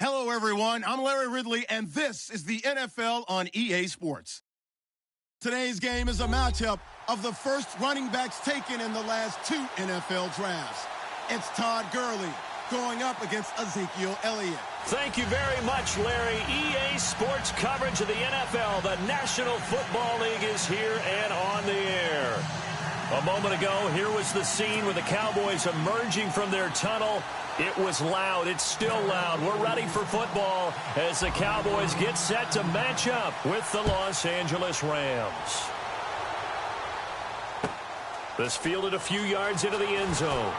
Hello, everyone. I'm Larry Ridley, and this is the NFL on EA Sports. Today's game is a matchup of the first running backs taken in the last 2 NFL drafts. It's Todd Gurley going up against Ezekiel Elliott. Thank you very much, Larry. EA Sports coverage of the NFL. The National Football League is here and on the air. A moment ago, here was the scene with the Cowboys emerging from their tunnel. It was loud. It's still loud. We're ready for football as the Cowboys get set to match up with the Los Angeles Rams. This fielded a few yards into the end zone.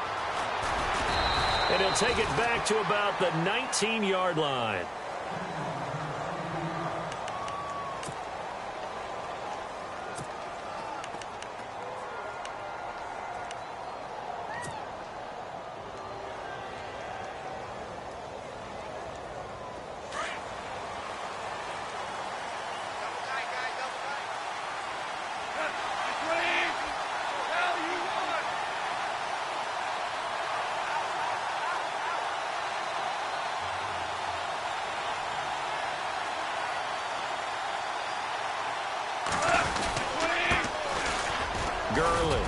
And he'll take it back to about the 19-yard line. Gurley.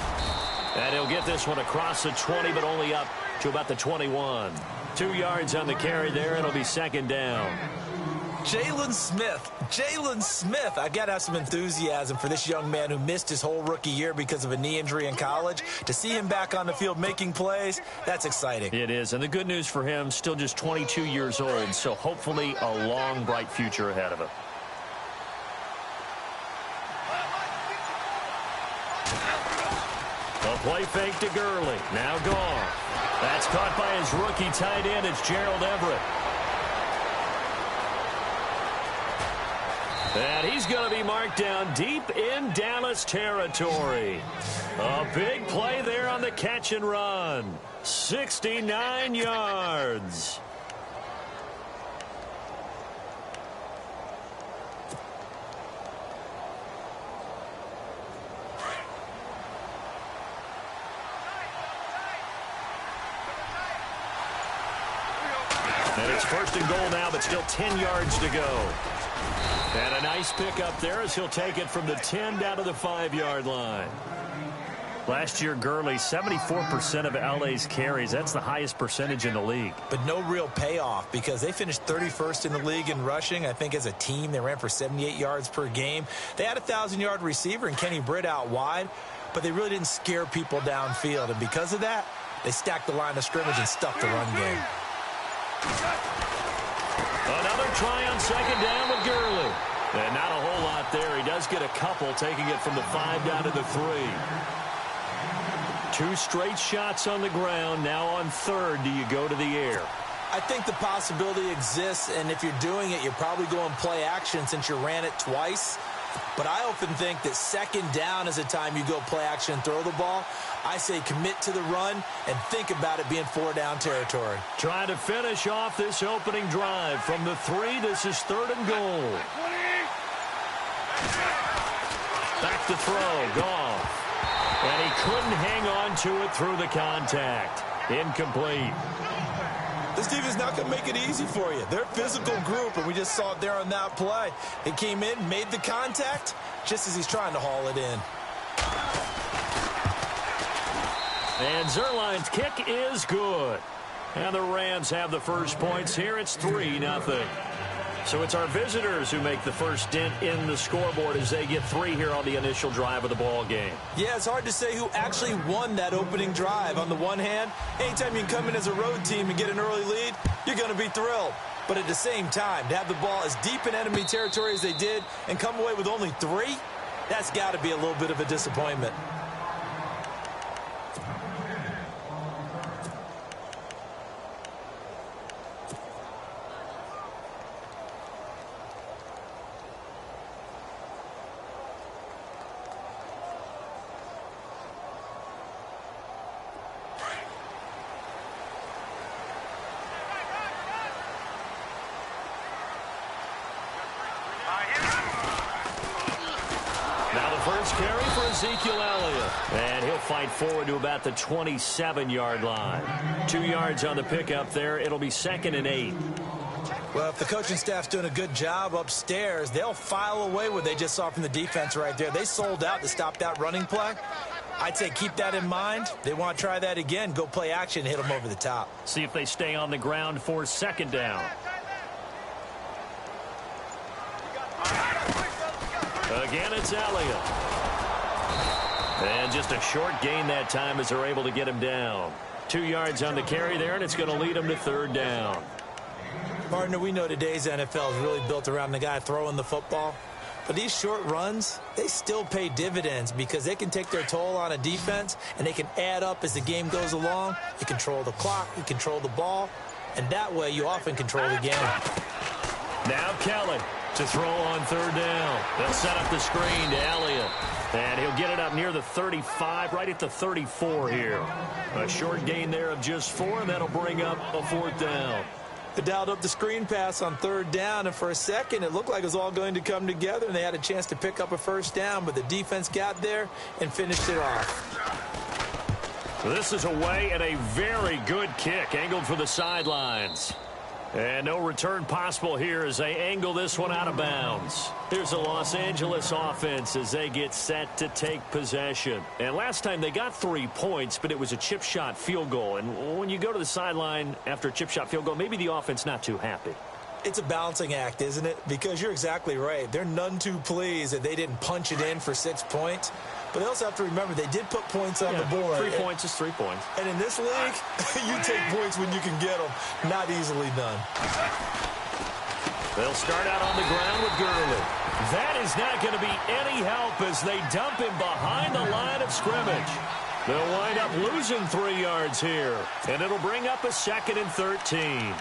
And he'll get this one across the 20, but only up to about the 21. 2 yards on the carry there. It'll be second down. Jalen Smith. I got to have some enthusiasm for this young man who missed his whole rookie year because of a knee injury in college. To see him back on the field making plays, that's exciting. It is, and the good news for him, still just 22 years old, so hopefully a long, bright future ahead of him. A play fake to Gurley. Now gone. That's caught by his rookie tight end. It's Gerald Everett. And he's going to be marked down deep in Dallas territory. A big play there on the catch and run. 69 yards. And it's first and goal now, but still 10 yards to go. And a nice pickup there as he'll take it from the 10 down to the 5-yard line. Last year, Gurley, 74% of LA's carries. That's the highest percentage in the league. But no real payoff because they finished 31st in the league in rushing. I think as a team, they ran for 78 yards per game. They had a 1,000-yard receiver and Kenny Britt out wide, but they really didn't scare people downfield. And because of that, they stacked the line of scrimmage and stuffed the run game. Another try on second down with Gurley. And not a whole lot there. He does get a couple, taking it from the 5 down to the 3. 2 straight shots on the ground. Now on third, do you go to the air? I think the possibility exists, and if you're doing it, you're probably going play action since you ran it twice. But I often think that second down is a time you go play action and throw the ball. I say commit to the run and think about it being 4-down territory. Trying to finish off this opening drive from the 3. This is third and goal. Back to throw. Goff. And he couldn't hang on to it through the contact. Incomplete. This team is not going to make it easy for you. They're a physical group, and we just saw it there on that play. He came in, made the contact, just as he's trying to haul it in. And Zerline's kick is good. And the Rams have the first points here. It's 3-0. So it's our visitors who make the first dent in the scoreboard as they get 3 here on the initial drive of the ball game. Yeah, it's hard to say who actually won that opening drive. On the one hand, anytime you can come in as a road team and get an early lead, you're going to be thrilled. But at the same time, to have the ball as deep in enemy territory as they did and come away with only 3, that's got to be a little bit of a disappointment. First carry for Ezekiel Elliott. And he'll fight forward to about the 27-yard line. 2 yards on the pickup there. It'll be 2nd and 8. Well, if the coaching staff's doing a good job upstairs, they'll file away what they just saw from the defense right there. They sold out to stop that running play. I'd say keep that in mind. They want to try that again. Go play action, hit them over the top. See if they stay on the ground for second down. Again, it's Elliott. And just a short gain that time as they're able to get him down. 2 yards on the carry there, and it's going to lead them to third down. Partner, we know today's NFL is really built around the guy throwing the football. But these short runs, they still pay dividends because they can take their toll on a defense, and they can add up as the game goes along. You control the clock, you control the ball, and that way you often control the game. Now Kelly to throw on third down. They'll set up the screen to Elliott. And he'll get it up near the 35, right at the 34 here. A short gain there of just 4, and that'll bring up a fourth down. They dialed up the screen pass on third down, and for a second it looked like it was all going to come together, and they had a chance to pick up a first down, but the defense got there and finished it off. So this is away and a very good kick, angled for the sidelines. And no return possible here as they angle this one out of bounds. Here's the Los Angeles offense as they get set to take possession. And last time they got 3 points, but it was a chip shot field goal. And when you go to the sideline after a chip shot field goal, maybe the offense not too happy. It's a balancing act, isn't it? Because you're exactly right. They're none too pleased that they didn't punch it in for 6 points. But they also have to remember they did put points on the board. 3 points is 3 points. And in this league, you take points when you can get them. Not easily done. They'll start out on the ground with Gurley. That is not going to be any help as they dump him behind the line of scrimmage. They'll wind up losing 3 yards here. And it'll bring up a 2nd and 13.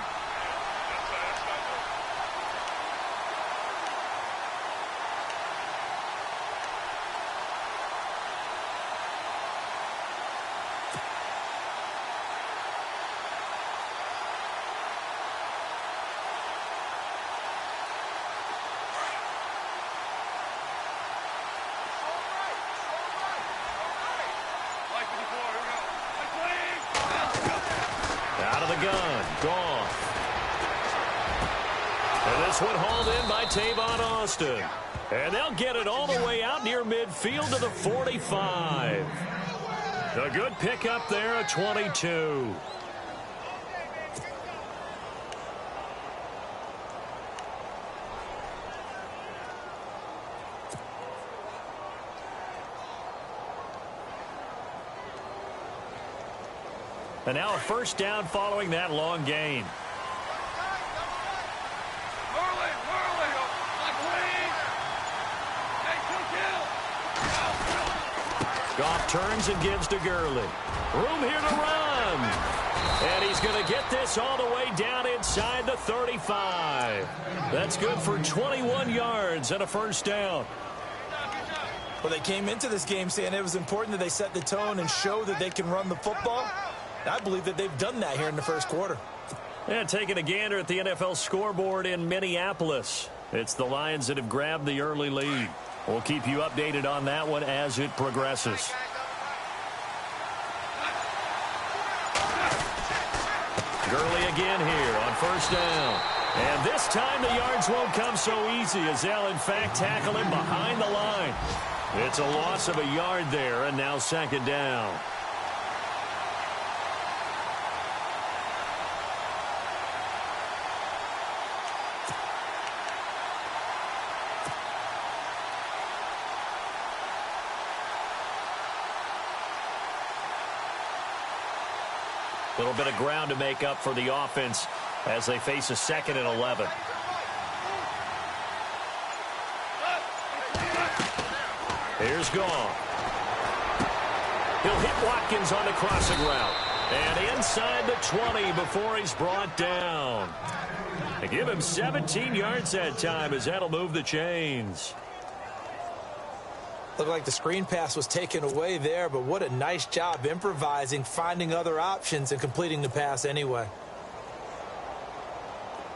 Austin. And they'll get it all the way out near midfield to the 45. A good pickup there at 22. And now a first down following that long gain. Goff turns and gives to Gurley. Room here to run. And he's going to get this all the way down inside the 35. That's good for 21 yards and a first down. Well, they came into this game saying it was important that they set the tone and show that they can run the football. I believe that they've done that here in the first quarter. And taking a gander at the NFL scoreboard in Minneapolis. It's the Lions that have grabbed the early lead. We'll keep you updated on that one as it progresses. Gurley again here on first down. And this time the yards won't come so easy as they'll in fact tackle him behind the line. It's a loss of a yard there, and now second down. A little bit of ground to make up for the offense as they face a 2nd and 11. Here's Goff. He'll hit Watkins on the crossing route. And inside the 20 before he's brought down. They give him 17 yards that time as that'll move the chains. Looked like the screen pass was taken away there, but what a nice job improvising, finding other options, and completing the pass anyway.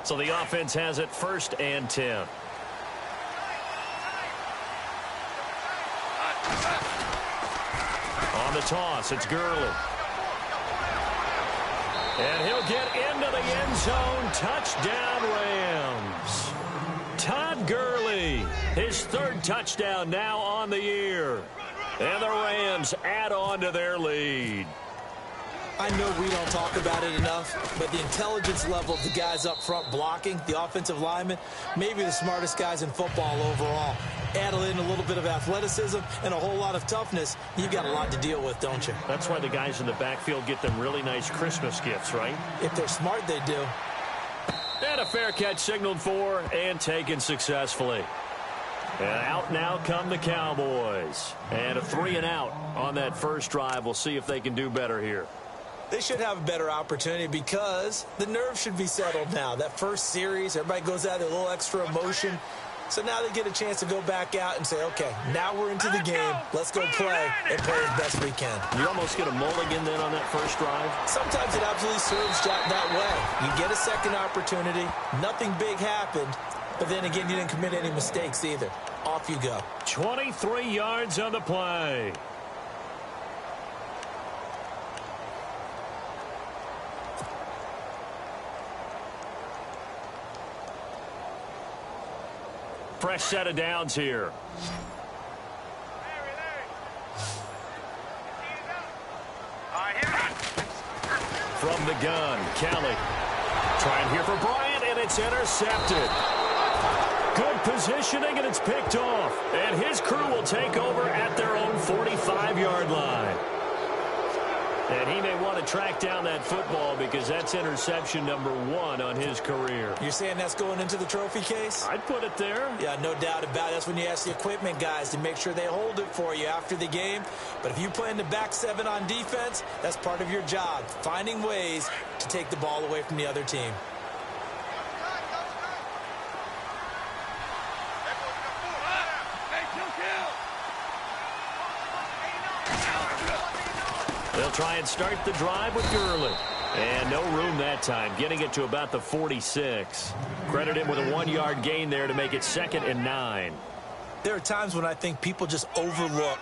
So the offense has it 1st and 10. On the toss, it's Gurley. And he'll get into the end zone. Touchdown, Rams. Todd Gurley, his third touchdown now on the year. And the Rams add on to their lead. I know we don't talk about it enough, but the intelligence level of the guys up front blocking, the offensive linemen, maybe the smartest guys in football overall. Add in a little bit of athleticism and a whole lot of toughness, you've got a lot to deal with, don't you? That's why the guys in the backfield get them really nice Christmas gifts, right? If they're smart, they do. And a fair catch signaled for and taken successfully. And out now come the Cowboys. And a 3-and-out on that first drive. We'll see if they can do better here. They should have a better opportunity because the nerves should be settled now. That first series, everybody goes out with a little extra emotion. So now they get a chance to go back out and say, okay, now we're into the game. Let's go play and play as best we can. You almost get a mulligan then on that first drive? Sometimes it absolutely serves that way. You get a second opportunity. Nothing big happened. But then again, you didn't commit any mistakes either. Off you go. 23 yards on the play. Fresh set of downs here. From the gun, Kelly. Trying here for Bryant, and it's intercepted. Good positioning, and it's picked off. And his crew will take over at their own 45-yard line. And he may want to track down that football because that's interception number 1 on his career. You're saying that's going into the trophy case? I'd put it there. Yeah, no doubt about it. That's when you ask the equipment guys to make sure they hold it for you after the game. But if you play in the back 7 on defense, that's part of your job, finding ways to take the ball away from the other team. They'll try and start the drive with Gurley. And no room that time, getting it to about the 46. Credit him with a 1-yard gain there to make it 2nd and 9. There are times when I think people just overlook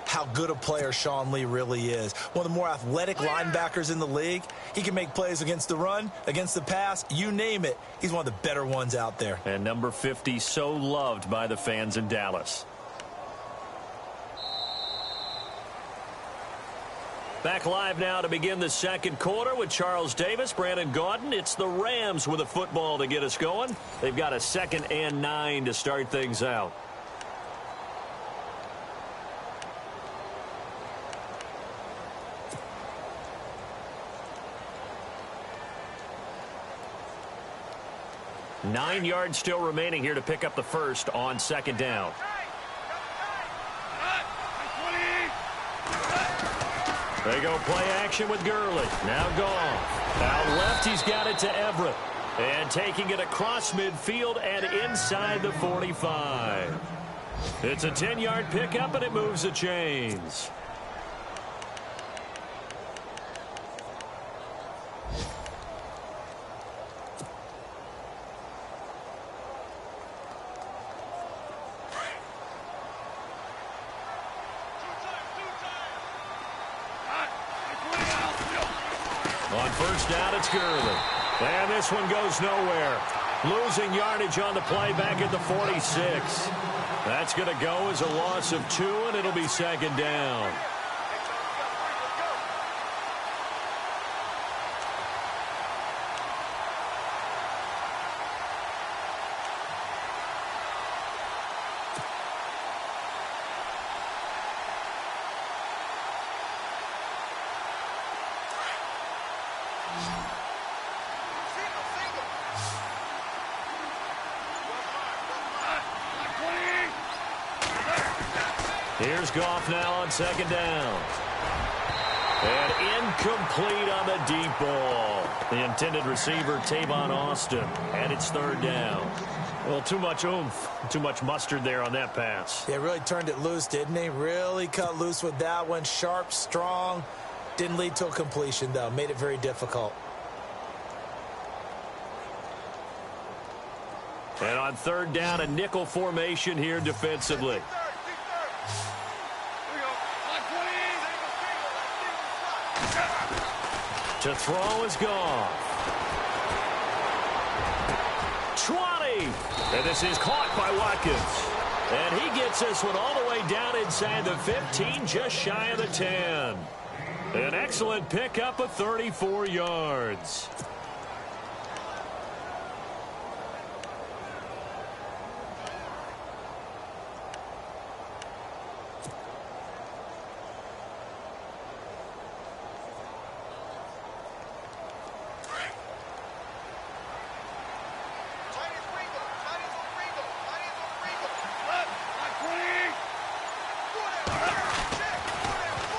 how good a player Sean Lee really is. One of the more athletic linebackers in the league. He can make plays against the run, against the pass, you name it. He's one of the better ones out there. And number 50, so loved by the fans in Dallas. Back live now to begin the second quarter with Charles Davis, Brandon Gaudin. It's the Rams with a football to get us going. They've got a 2nd and 9 to start things out. Nine yards still remaining here to pick up the first on 2nd down. They go play action with Gurley. Now gone. Out left, he's got it to Everett. And taking it across midfield and inside the 45. It's a 10-yard pickup, and it moves the chains. On first down, it's Gurley. And this one goes nowhere. Losing yardage on the play back at the 46. That's going to go as a loss of 2, and it'll be 2nd down. Here's Goff now on 2nd down. And incomplete on the deep ball. The intended receiver, Tavon Austin. And it's 3rd down. Well, too much oomph, too much mustard there on that pass. Yeah, really turned it loose, didn't he? Really cut loose with that one. Sharp, strong. Didn't lead to a completion, though. Made it very difficult. And on 3rd down, a nickel formation here defensively. To throw is gone. 20. And this is caught by Watkins. And he gets this one all the way down inside the 15, just shy of the 10. An excellent pickup of 34 yards.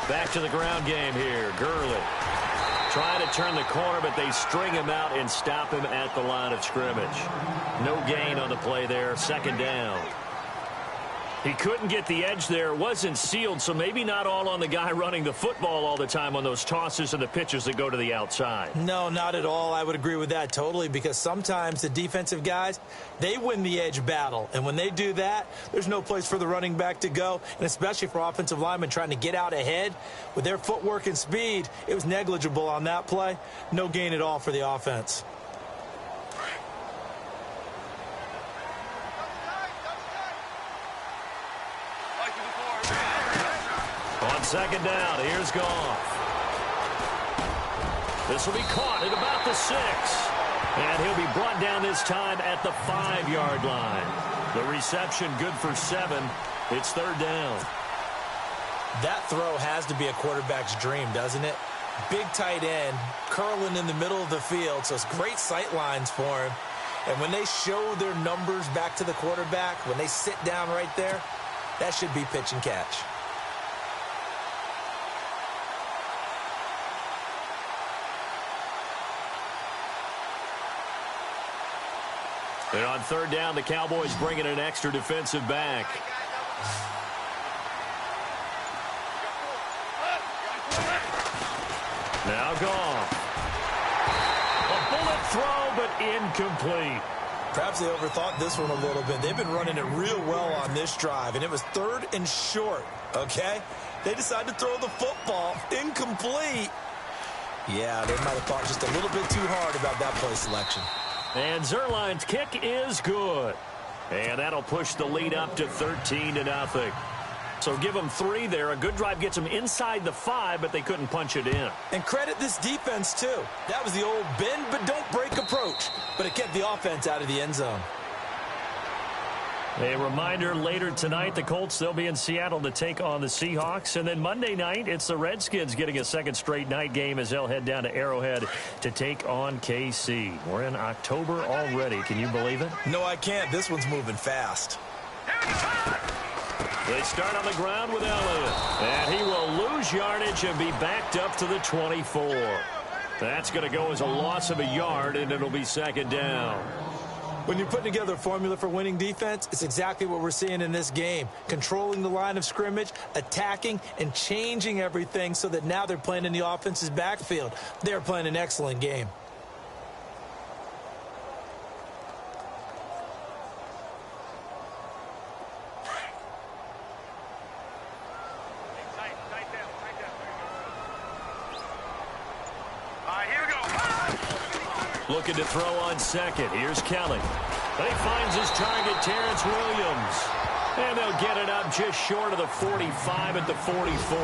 Back to the ground game here. Gurley trying to turn the corner, but they string him out and stop him at the line of scrimmage. No gain on the play there. Second down. He couldn't get the edge there. Wasn't sealed, so maybe not all on the guy running the football all the time on those tosses and the pitches that go to the outside. No, not at all. I would agree with that totally, because sometimes the defensive guys, they win the edge battle. And when they do that, there's no place for the running back to go, and especially for offensive linemen trying to get out ahead. With their footwork and speed, it was negligible on that play. No gain at all for the offense. On second down, here's Goff. This will be caught at about the 6. And he'll be brought down this time at the 5-yard line. The reception good for 7. It's third down. That throw has to be a quarterback's dream, doesn't it? Big tight end, curling in the middle of the field, so it's great sight lines for him. And when they show their numbers back to the quarterback, when they sit down right there, that should be pitch and catch. And on third down, the Cowboys bring in an extra defensive back. Now Goff. A bullet throw, but incomplete. Perhaps they overthought this one a little bit. They've been running it real well on this drive, and it was third and short, okay? They decided to throw the football incomplete. Yeah, they might have thought just a little bit too hard about that play selection. And Zerline's kick is good. And that'll push the lead up to 13-0. So give them 3 there. A good drive gets them inside the 5, but they couldn't punch it in. And credit this defense, too. That was the old bend but don't break approach, but it kept the offense out of the end zone. A reminder, later tonight, the Colts, they'll be in Seattle to take on the Seahawks. And then Monday night, it's the Redskins getting a second straight night game as they'll head down to Arrowhead to take on KC. We're in October already. Can you believe it? No, I can't. This one's moving fast. They start on the ground with Elliott. And he will lose yardage and be backed up to the 24. That's going to go as a loss of a yard, and it'll be second down. When you're putting together a formula for winning defense, it's exactly what we're seeing in this game. Controlling the line of scrimmage, attacking, and changing everything so that now they're playing in the offense's backfield. They're playing an excellent game. Looking to throw on second. Here's Kelly. He finds his target, Terrence Williams. And they'll get it up just short of the 45 at the 44.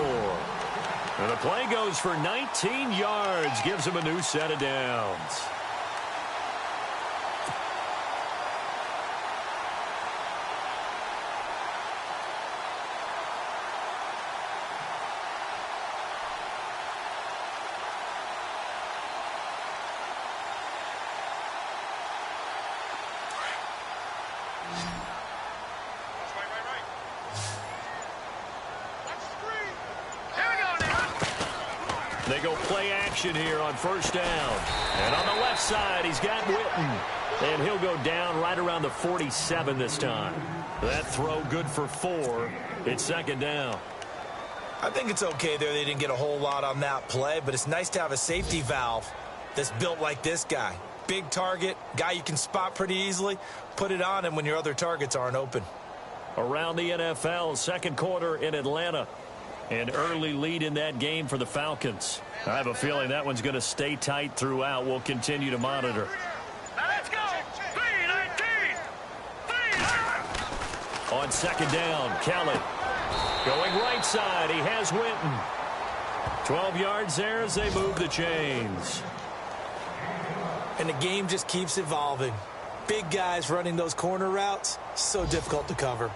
And the play goes for 19 yards. Gives him a new set of downs. They go play action here on first down. And on the left side, he's got Witten. And he'll go down right around the 47 this time. That throw good for 4. It's second down. I think it's okay there. They didn't get a whole lot on that play, but it's nice to have a safety valve that's built like this guy. Big target, guy you can spot pretty easily. Put it on him when your other targets aren't open. Around the NFL, second quarter in Atlanta. An early lead in that game for the Falcons. I have a feeling that one's going to stay tight throughout. We'll continue to monitor. Now let's go. 3-19. On second down, Kelly. Going right side, he has Winton. 12 yards there as they move the chains. And the game just keeps evolving. Big guys running those corner routes, so difficult to cover.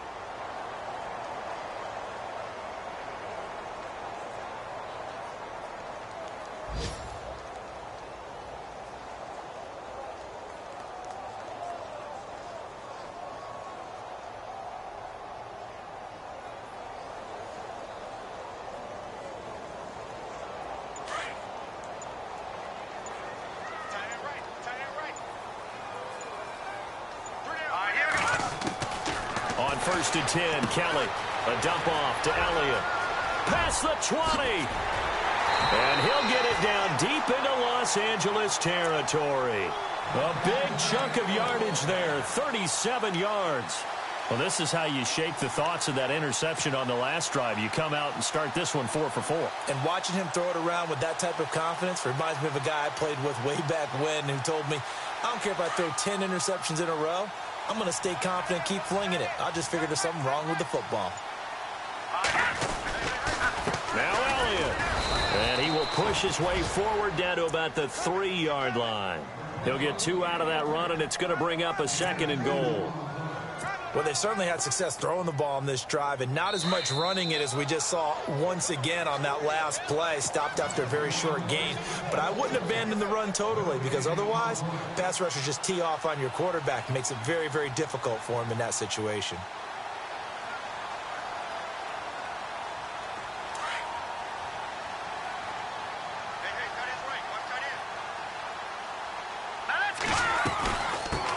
First and 10, Kelly. A dump off to Elliott. Past the 20. And he'll get it down deep into Los Angeles territory. A big chunk of yardage there, 37 yards. Well, this is how you shake the thoughts of that interception on the last drive. You come out and start this one 4 for 4. And watching him throw it around with that type of confidence reminds me of a guy I played with way back when who told me, I don't care if I throw 10 interceptions in a row. I'm going to stay confident, keep flinging it. I just figured there's something wrong with the football. Now Elliott. And he will push his way forward down to about the 3-yard line. He'll get 2 out of that run, and it's going to bring up a 2nd and goal. Well, they certainly had success throwing the ball on this drive and not as much running it as we just saw once again on that last play. Stopped after a very short gain. But I wouldn't abandon the run totally because otherwise, pass rushers just tee off on your quarterback. Makes it very, very difficult for him in that situation.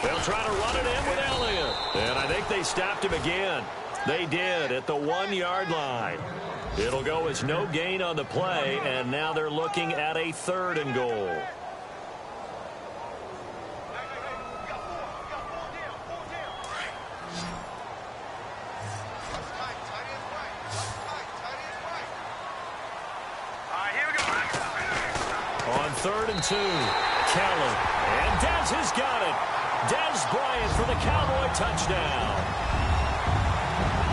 They'll try to run it in with Elliott. And I think they stopped him again. They did at the 1-yard line. It'll go as no gain on the play, and now they're looking at a 3rd and goal. On 3rd and 2, Kelly. And Dez has got it. Dez Bryant for the Cowboy touchdown.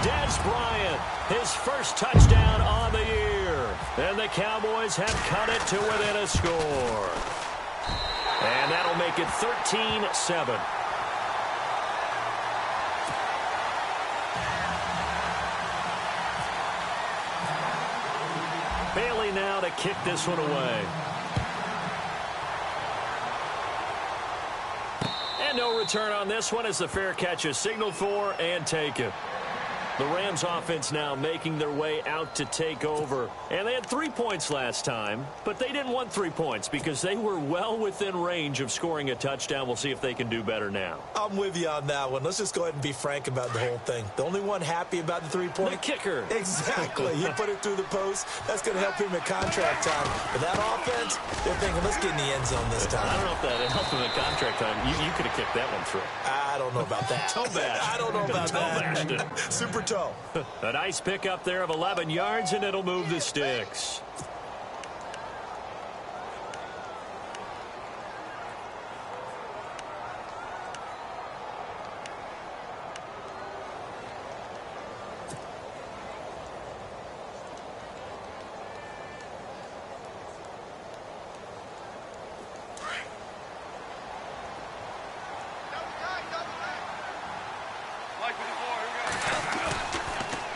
Dez Bryant, his first touchdown on the year. And the Cowboys have cut it to within a score. And that'll make it 13-7. Bailey now to kick this one away. And no return on this one as the fair catch is signaled for and taken. The Rams offense now making their way out to take over. And they had 3 points last time, but they didn't want 3 points because they were well within range of scoring a touchdown. We'll see if they can do better now. I'm with you on that one. Let's just go ahead and be frank about the whole thing. The only one happy about the 3-point? The kicker. Exactly. He put it through the post. That's going to help him at contract time. But that offense, they're thinking, let's get in the end zone this time. I don't know if that helped him at contract time. You could have kicked that one through. I don't know about that. Toe bash. I don't know about that. Toe Super toe. A nice pickup there of 11 yards, and it'll move the sticks.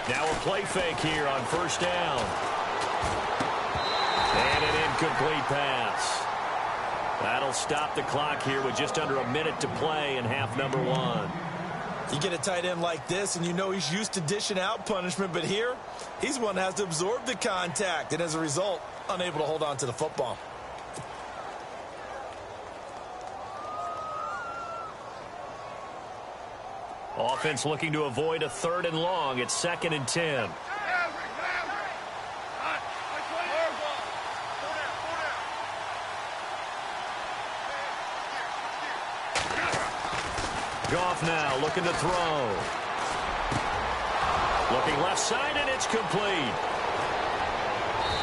Now a play fake here on first down. And an incomplete pass. That'll stop the clock here with just under a minute to play in half number 1. You get a tight end like this, and you know he's used to dishing out punishment, but here, he's one that has to absorb the contact, and as a result, unable to hold on to the football. Offense looking to avoid a 3rd and long. It's 2nd and 10. Goff now looking to throw. Looking left side, and it's complete.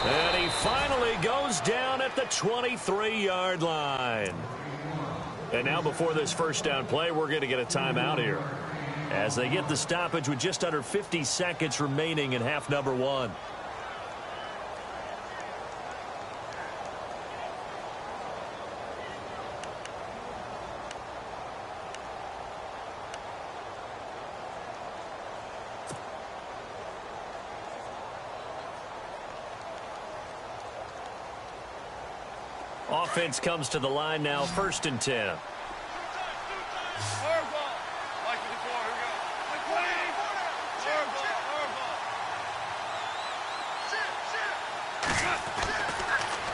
And he finally goes down at the 23-yard line. And now before this first down play, we're going to get a timeout here, as they get the stoppage with just under 50 seconds remaining in half number one. Offense comes to the line now, 1st and 10.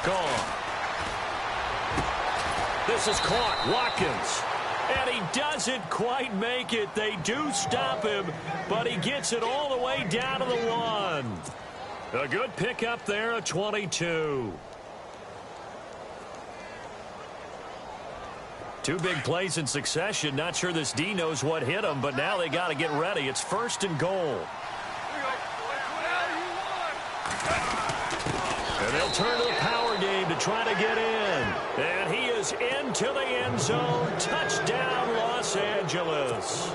Gone. This is caught. Watkins. And he doesn't quite make it. They do stop him, but he gets it all the way down to the 1. A good pickup there, a 22. Two big plays in succession. Not sure this D knows what hit him, but now they got to get ready. It's 1st and goal. And they'll turn to the power game to try to get in. And he is into the end zone. Touchdown, Los Angeles.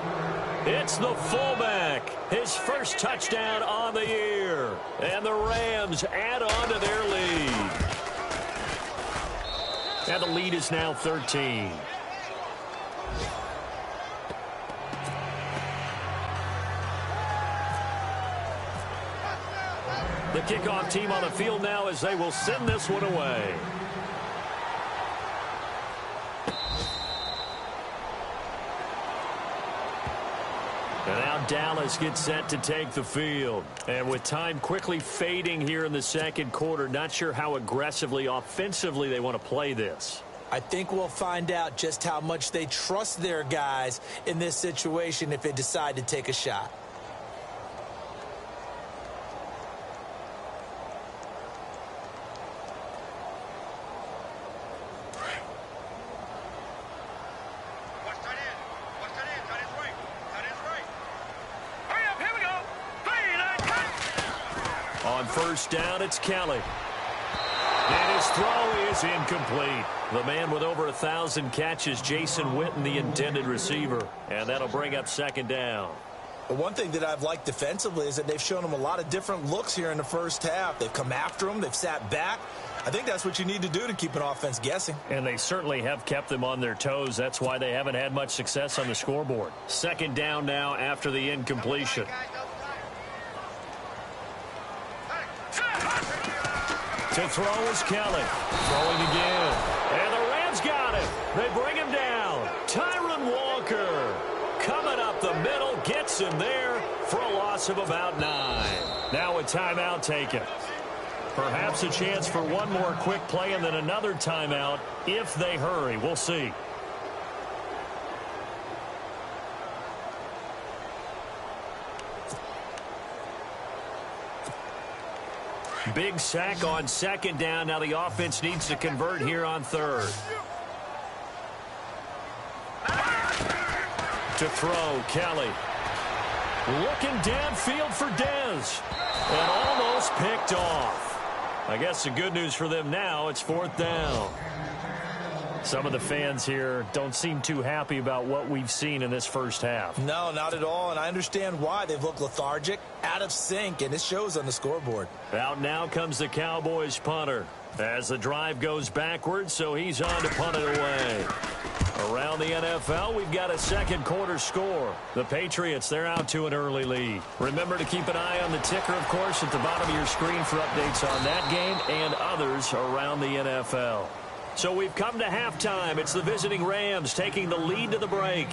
It's the fullback. His first touchdown on the year. And the Rams add on to their lead. And the lead is now 13. The kickoff team on the field now as they will send this one away. And now Dallas gets set to take the field. And with time quickly fading here in the second quarter, not sure how aggressively, offensively they want to play this. I think we'll find out just how much they trust their guys in this situation if they decide to take a shot. On first down, it's Kelly. And his throw is incomplete. The man with over 1,000 catches, Jason Witten, the intended receiver. And that'll bring up 2nd down. The one thing that I've liked defensively is that they've shown him a lot of different looks here in the first half. They've come after him. They've sat back. I think that's what you need to do to keep an offense guessing. And they certainly have kept them on their toes. That's why they haven't had much success on the scoreboard. 2nd down now after the incompletion. To throw is Kelly. Throwing again. And the Rams got it. They bring him down. Tyron Walker coming up the middle. Gets him there for a loss of about 9. Now a timeout taken. Perhaps a chance for one more quick play and then another timeout if they hurry. We'll see. Big sack on 2nd down. Now the offense needs to convert here on 3rd. To throw, Kelly. Looking downfield for Dez. And almost picked off. I guess the good news for them now, it's 4th down. Some of the fans here don't seem too happy about what we've seen in this first half. No, not at all, and I understand why. They've looked lethargic, out of sync, and it shows on the scoreboard. Out now comes the Cowboys punter as the drive goes backwards, so he's on to punt it away. Around the NFL, we've got a second quarter score. The Patriots, they're out to an early lead. Remember to keep an eye on the ticker, of course, at the bottom of your screen for updates on that game and others around the NFL. So we've come to halftime. It's the visiting Rams taking the lead to the break.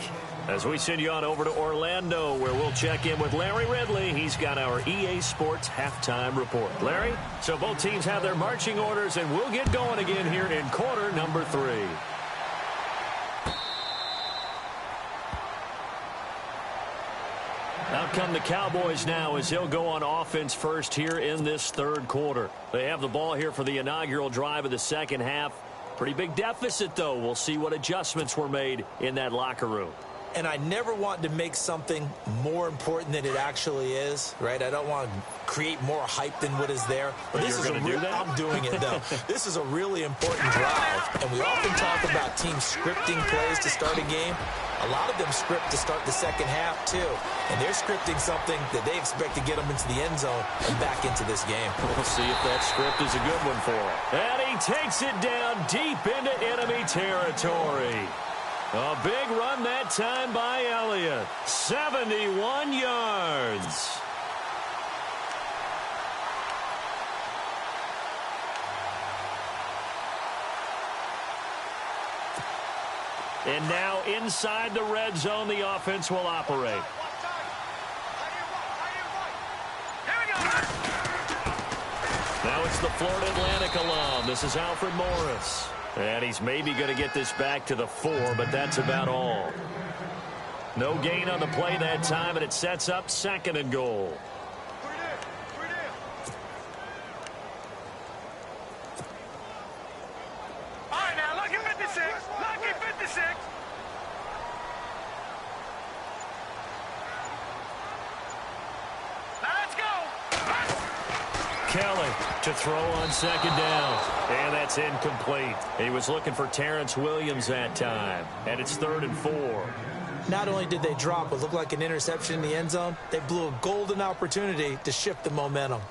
As we send you on over to Orlando, where we'll check in with Larry Ridley. He's got our EA Sports halftime report. Larry, so both teams have their marching orders, and we'll get going again here in quarter number 3. Out come the Cowboys now as they'll go on offense first here in this third quarter. They have the ball here for the inaugural drive of the second half. Pretty big deficit, though. We'll see what adjustments were made in that locker room. and I never want to make something more important than it actually is, right? I don't want to create more hype than what is there. But this is I'm doing it, though. This is a really important drive, and we often talk about teams scripting plays to start a game. A lot of them script to start the second half, too. And they're scripting something that they expect to get them into the end zone and back into this game. We'll see if that script is a good one for him. And he takes it down deep into enemy territory. A big run that time by Elliott. 71 yards. And now inside the red zone, the offense will operate. Now it's the Florida Atlantic alum. This is Alfred Morris. And he's maybe going to get this back to the 4, but that's about all. No gain on the play that time, and it sets up 2nd and goal. All right, now, lucky 56. Lucky 56. Let's go. Kelly to throw on 2nd down. And that's incomplete. He was looking for Terrence Williams that time. And it's 3rd and 4. Not only did they drop what looked like an interception in the end zone, they blew a golden opportunity to shift the momentum.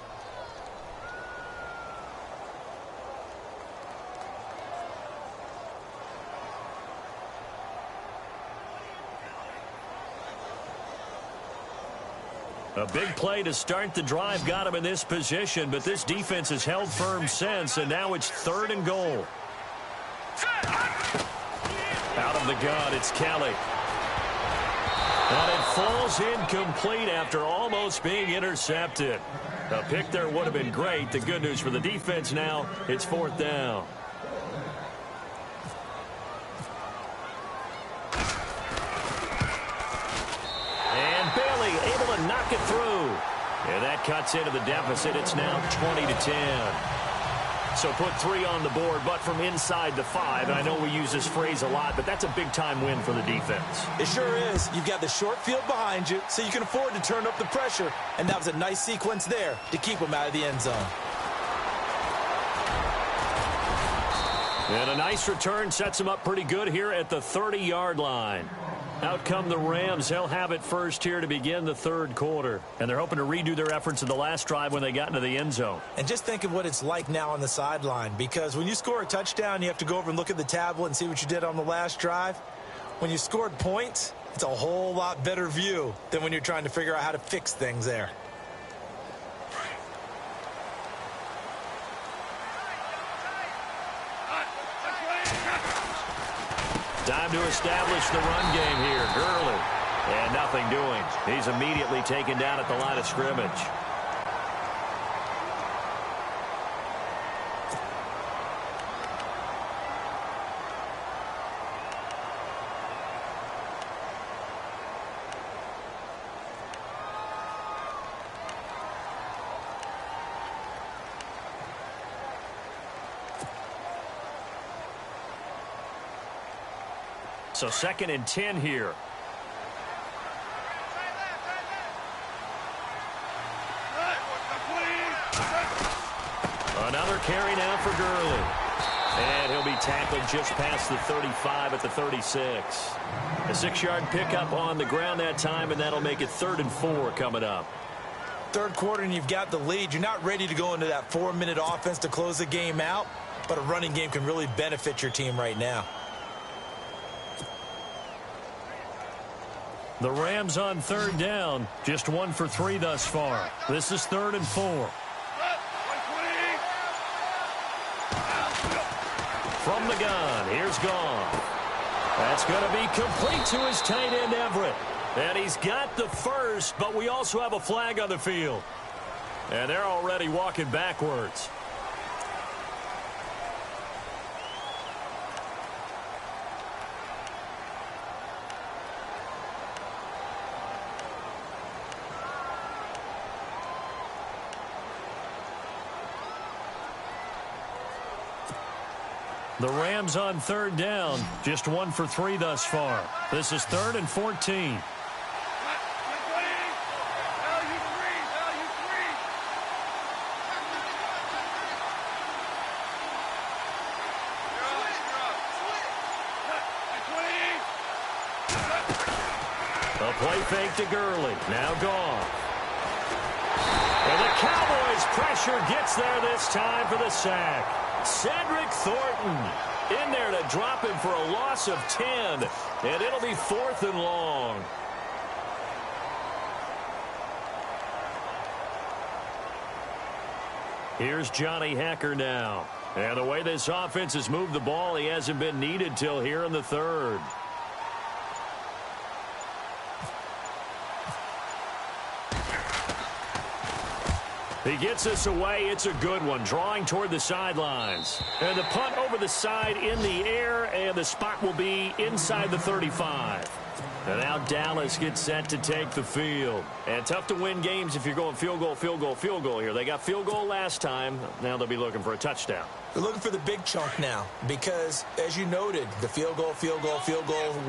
A big play to start the drive got him in this position, but this defense has held firm since, and now it's 3rd and goal. Out of the gun, it's Kelly. And it falls incomplete after almost being intercepted. A pick there would have been great. The good news for the defense now, it's 4th down. Knock it through. And that cuts into the deficit. It's now 20-10. So put 3 on the board, but from inside the 5. And I know we use this phrase a lot, but that's a big-time win for the defense. It sure is. You've got the short field behind you, so you can afford to turn up the pressure. And that was a nice sequence there to keep them out of the end zone. And a nice return sets them up pretty good here at the 30-yard line. Out come the Rams. They'll have it first here to begin the 3rd quarter. And they're hoping to redo their efforts in the last drive when they got into the end zone. And just think of what it's like now on the sideline, because when you score a touchdown, you have to go over and look at the tablet and see what you did on the last drive. When you scored points, it's a whole lot better view than when you're trying to figure out how to fix things there. Time to establish the run game here. Gurley. And nothing doing. He's immediately taken down at the line of scrimmage. So 2nd and 10 here. Another carry now for Gurley. And he'll be tackled just past the 35 at the 36. A 6-yard pickup on the ground that time, and that'll make it 3rd and 4 coming up. 3rd quarter and you've got the lead. You're not ready to go into that 4-minute offense to close the game out, but a running game can really benefit your team right now. The Rams on 3rd down, just 1 for 3 thus far. This is 3rd and 4. From the gun, here's Goff. That's going to be complete to his tight end, Everett. And he's got the first, but we also have a flag on the field. And they're already walking backwards. The Rams on third down, just 1 for 3 thus far. This is 3rd and 14. A play fake to Gurley, now gone. And the Cowboys pressure gets there this time for the sack. Cedric Thornton in there to drop him for a loss of 10. And it'll be 4th and long. Here's Johnny Hacker now. And the way this offense has moved the ball, he hasn't been needed till here in the 3rd. He gets us away. It's a good one. Drawing toward the sidelines. And the punt over the side in the air, and the spot will be inside the 35. And now Dallas gets set to take the field. And tough to win games if you're going field goal, field goal, field goal here. They got field goal last time. Now they'll be looking for a touchdown. They're looking for the big chunk now because, as you noted, the field goal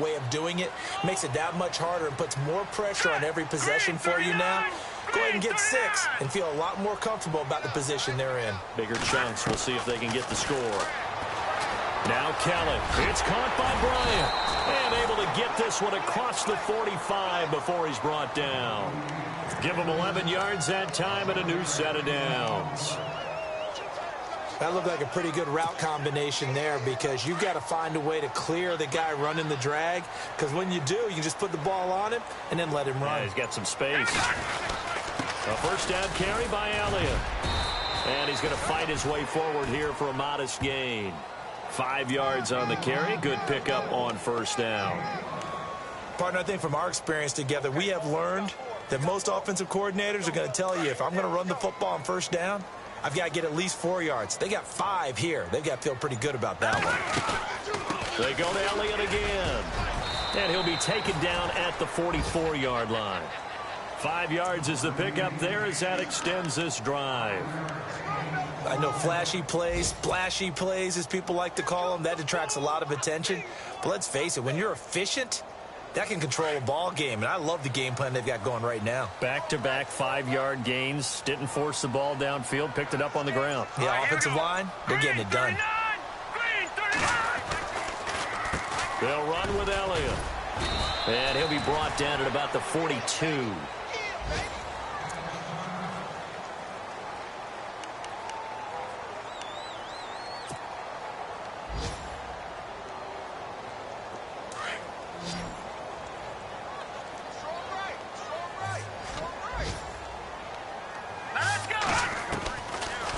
way of doing it makes it that much harder and puts more pressure on every possession for you now. Go ahead and get 6 and feel a lot more comfortable about the position they're in. Bigger chunks. We'll see if they can get the score. Now Kelly. It's caught by Bryant. And able to get this one across the 45 before he's brought down. Give him 11 yards that time and a new set of downs. That looked like a pretty good route combination there because you've got to find a way to clear the guy running the drag. Because when you do, you can just put the ball on him and then let him run. Yeah, he's got some space. A first down carry by Elliott. And he's going to fight his way forward here for a modest gain. 5 yards on the carry. Good pickup on first down. Partner, I think from our experience together, we have learned that most offensive coordinators are going to tell you, if I'm going to run the football on first down, I've got to get at least 4 yards. They got 5 here. They've got to feel pretty good about that one. They go to Elliott again. And he'll be taken down at the 44-yard line. 5 yards is the pickup there as that extends this drive. I know flashy plays, splashy plays, as people like to call them, that attracts a lot of attention. But let's face it, when you're efficient, that can control a ball game. And I love the game plan they've got going right now. Back-to-back 5-yard gains. Didn't force the ball downfield. Picked it up on the ground. Yeah, offensive line, they're getting it done. They'll run with Elliott. And he'll be brought down at about the 42.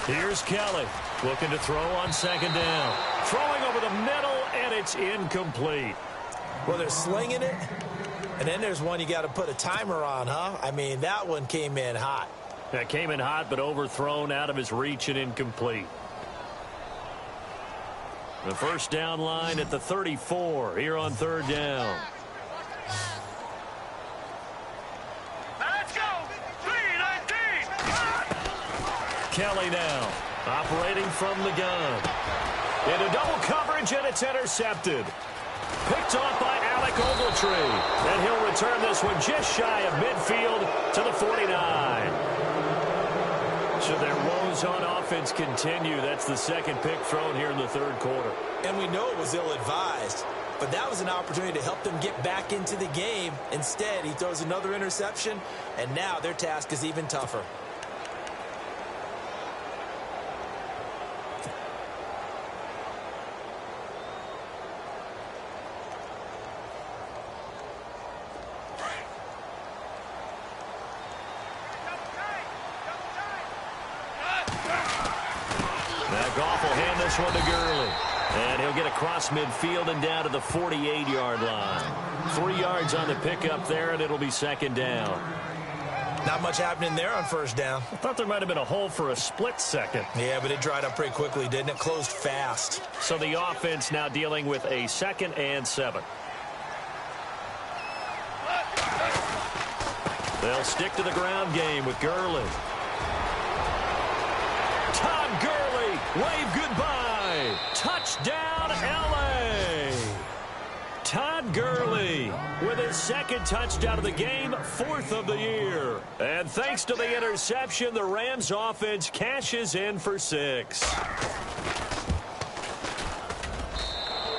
Here's Kelly looking to throw on second down. Throwing over the middle, and it's incomplete. Well, they're slinging it, and then there's one you got to put a timer on, huh? I mean, that one came in hot. That came in hot, but overthrown, out of his reach and incomplete. The first down line at the 34 here on third down. Let's go! 3-19! Kelly now operating from the gun. Into double coverage, and it's intercepted. Picked off by Alec Ogletree. And he'll return this one just shy of midfield to the 49. So their woes on offense continue. That's the second pick thrown here in the third quarter. And we know it was ill-advised, but that was an opportunity to help them get back into the game. Instead, he throws another interception, and now their task is even tougher. Goff will hand this one to Gurley. And he'll get across midfield and down to the 48-yard line. 3 yards on the pickup there, and it'll be second down. Not much happening there on first down. I thought there might have been a hole for a split second. Yeah, but it dried up pretty quickly, didn't it? Closed fast. So the offense now dealing with a 2nd and 7. They'll stick to the ground game with Gurley. Todd Gurley, wave goodbye. play. Touchdown, L.A. Todd Gurley with his second touchdown of the game, fourth of the year. And thanks to the interception, the Rams offense cashes in for 6.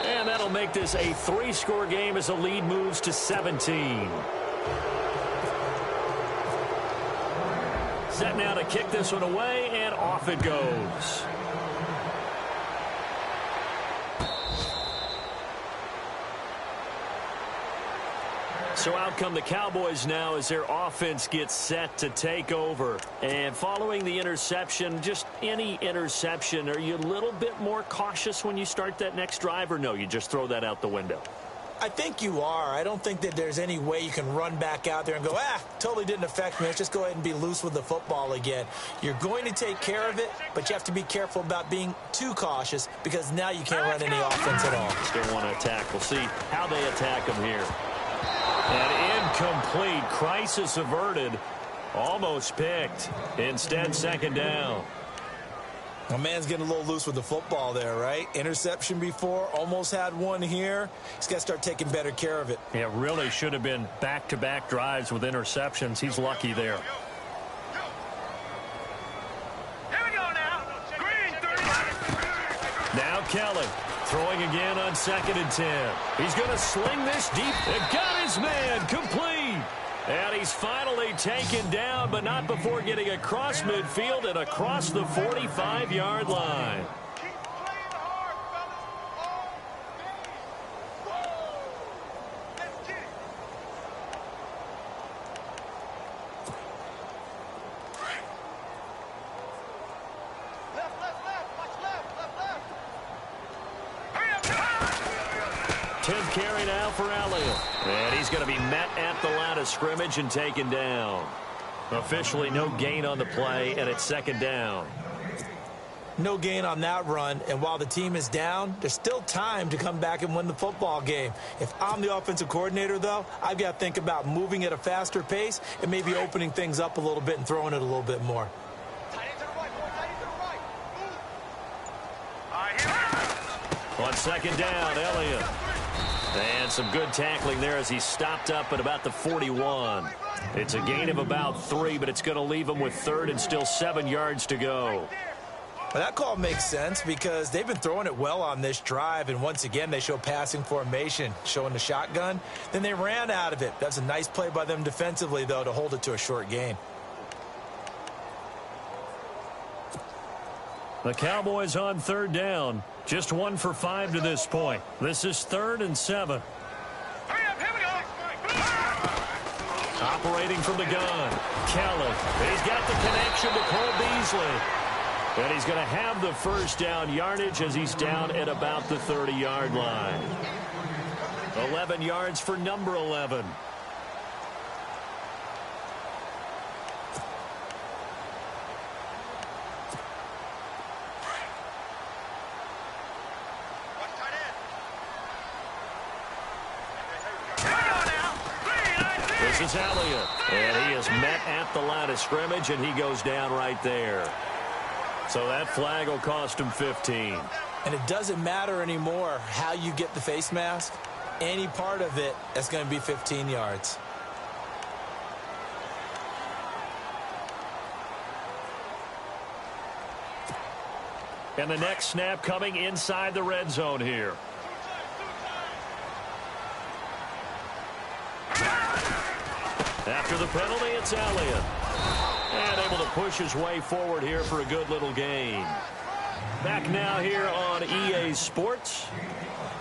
And that'll make this a 3-score game as the lead moves to 17. Set now to kick this one away, and off it goes. So out come the Cowboys now as their offense gets set to take over. And following the interception, just any interception, are you a little bit more cautious when you start that next drive, or no, you just throw that out the window? I think you are. I don't think that there's any way you can run back out there and go, totally didn't affect me. Let's just go ahead and be loose with the football again. You're going to take care of it, but you have to be careful about being too cautious because now you can't run any offense at all. Still want to attack. We'll see how they attack them here. And incomplete. Crisis averted. Almost picked. Instead, second down. My man's getting a little loose with the football there, right? Interception before, almost had one here. He's got to start taking better care of it. Yeah, really should have been back-to-back drives with interceptions. He's lucky there. Here we go now. Green, 30. Now Kelly throwing again on 2nd and 10. He's going to sling this deep. It got his man complete. And he's finally taken down, but not before getting across midfield and across the 45-yard line. Keep playing hard, fellas. All day. Let's get it. Left. Watch left. Hurry up. 10th carry now for Elliott. And he's going to be met at the line of scrimmage and taken down. Officially no gain on the play, and it's second down. No gain on that run, and while the team is down, there's still time to come back and win the football game. If I'm the offensive coordinator, though, I've got to think about moving at a faster pace and maybe opening things up a little bit and throwing it a little bit more. Tight end to the right, boy. Tight end to the right. Move. All right, here we go. On second down, Elliott. And some good tackling there as he stopped up at about the 41. It's a gain of about 3, but it's going to leave him with 3rd and still 7 yards to go. Well, that call makes sense because they've been throwing it well on this drive, and once again they show passing formation, showing the shotgun. Then they ran out of it. That's a nice play by them defensively, though, to hold it to a short gain. The Cowboys on 3rd down. Just 1 for 5 to this point. This is 3rd and 7. Hurry up, here we go. Operating from the gun. Kelly. He's got the connection to Cole Beasley. And he's going to have the first down yardage as he's down at about the 30-yard line. 11 yards for number 11. This is Elliott, and he is met at the line of scrimmage, and he goes down right there. So that flag will cost him 15. And it doesn't matter anymore how you get the face mask. Any part of it, that's going to be 15 yards. And the next snap coming inside the red zone here. After the penalty, it's Elliott. And able to push his way forward here for a good little gain. Back now here on EA Sports.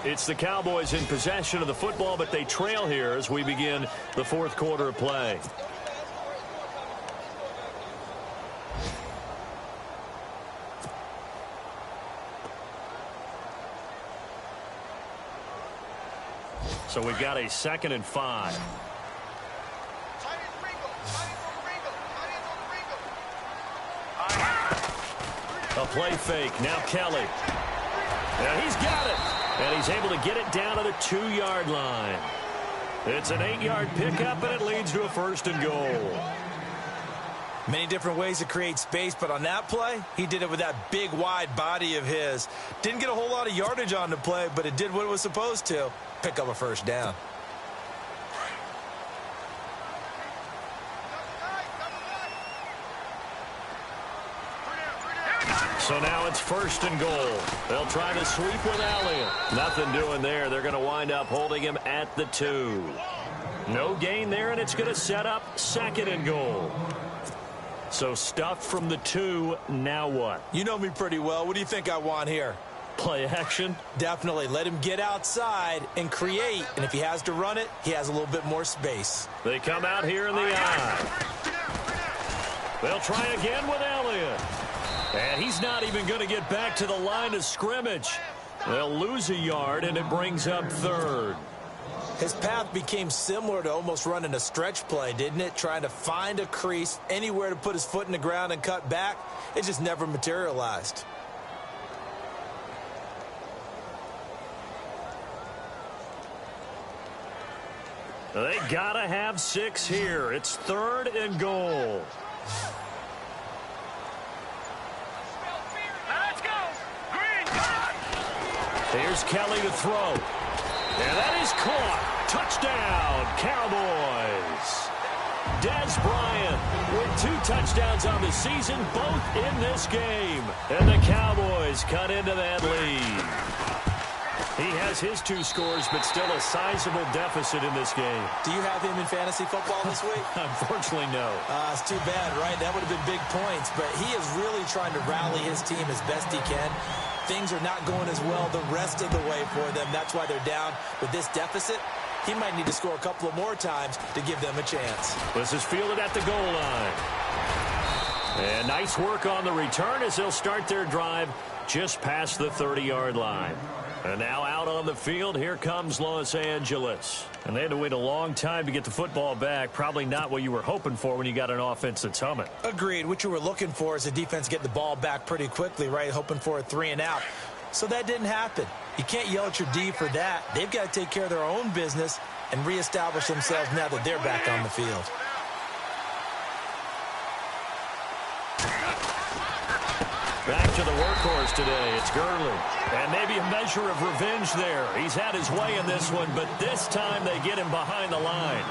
It's the Cowboys in possession of the football, but they trail here as we begin the 4th quarter of play. So we've got a 2nd and 5. A play fake. Now Kelly. And he's got it. And he's able to get it down to the 2-yard line. It's an 8-yard pickup, and it leads to a 1st and goal. Many different ways to create space, but on that play, he did it with that big, wide body of his. Didn't get a whole lot of yardage on the play, but it did what it was supposed to. Pick up a first down. So now it's 1st and goal. They'll try to sweep with Elliott. Nothing doing there. They're going to wind up holding him at the 2. No gain there, and it's going to set up 2nd and goal. So stuffed from the 2, now what? You know me pretty well. What do you think I want here? Play action? Definitely. Let him get outside and create. And if he has to run it, he has a little bit more space. They come out here in the eye. They'll try again with Elliott. And he's not even going to get back to the line of scrimmage. They'll lose a yard, and it brings up 3rd. His path became similar to almost running a stretch play, didn't it? Trying to find a crease, anywhere to put his foot in the ground and cut back. It just never materialized. They got to have 6 here. It's 3rd and goal. Here's Kelly to throw. And that is caught. Touchdown, Cowboys. Dez Bryant with 2 touchdowns on the season, both in this game. And the Cowboys cut into that lead. He has his 2 scores, but still a sizable deficit in this game. Do you have him in fantasy football this week? Unfortunately, no. It's too bad, right? That would have been big points, but he is really trying to rally his team as best he can. Things are not going as well the rest of the way for them. That's why they're down with this deficit. He might need to score a couple of more times to give them a chance. This is fielded at the goal line. And nice work on the return as they'll start their drive just past the 30-yard line. And now out on the field, here comes Los Angeles. And they had to wait a long time to get the football back. Probably not what you were hoping for when you got an offense that's humming. Agreed. What you were looking for is the defense get the ball back pretty quickly, right? Hoping for a 3 and out. So that didn't happen. You can't yell at your D for that. They've got to take care of their own business and reestablish themselves now that they're back on the field. Back to the workhorse today. It's Gurley. And maybe a measure of revenge there. He's had his way in this one, but this time they get him behind the line.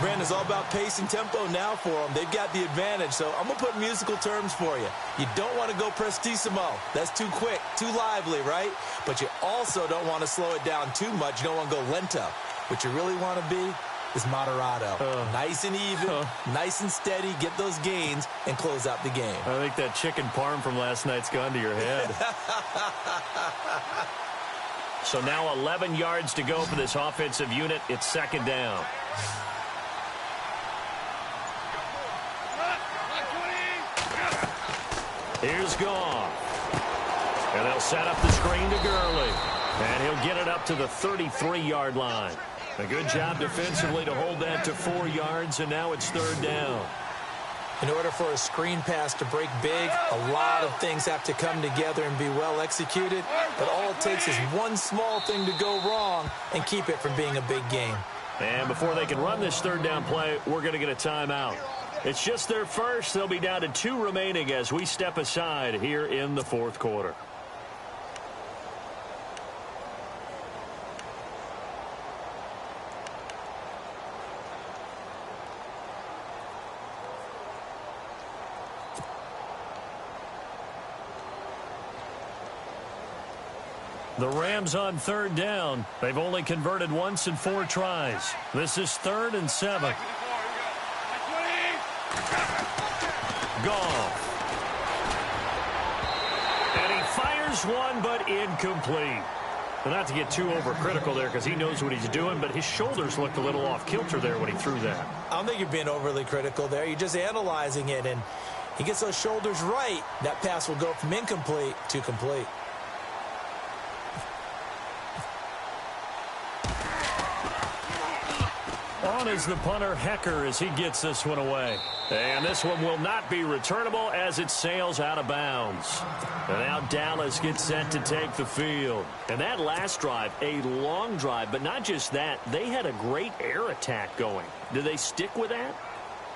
Brandon, it's all about pace and tempo now for them. They've got the advantage, so I'm going to put musical terms for you. You don't want to go prestissimo. That's too quick, too lively, right? But you also don't want to slow it down too much. You don't want to go lento. What you really want to be is moderato. Nice and even, nice and steady, get those gains, and close out the game. I think that chicken parm from last night's gone to your head. So now 11 yards to go for this offensive unit. It's 2nd down. Here's Goff. And they'll set up the screen to Gurley. And he'll get it up to the 33-yard line. A good job defensively to hold that to 4 yards, and now it's 3rd down. In order for a screen pass to break big, a lot of things have to come together and be well executed. But all it takes is one small thing to go wrong and keep it from being a big game. And before they can run this 3rd down play, we're going to get a timeout. It's just their first. They'll be down to 2 remaining as we step aside here in the 4th quarter. The Rams on 3rd down. They've only converted once in 4 tries. This is 3rd and 7. Goff. And he fires one, but incomplete. Well, not to get too overcritical there because he knows what he's doing, but his shoulders looked a little off kilter there when he threw that. I don't think you're being overly critical there. You're just analyzing it, and he gets those shoulders right. That pass will go from incomplete to complete. On is the punter, Hecker, as he gets this one away. And this one will not be returnable as it sails out of bounds. And now Dallas gets set to take the field. And that last drive, a long drive, but not just that. They had a great air attack going. Do they stick with that?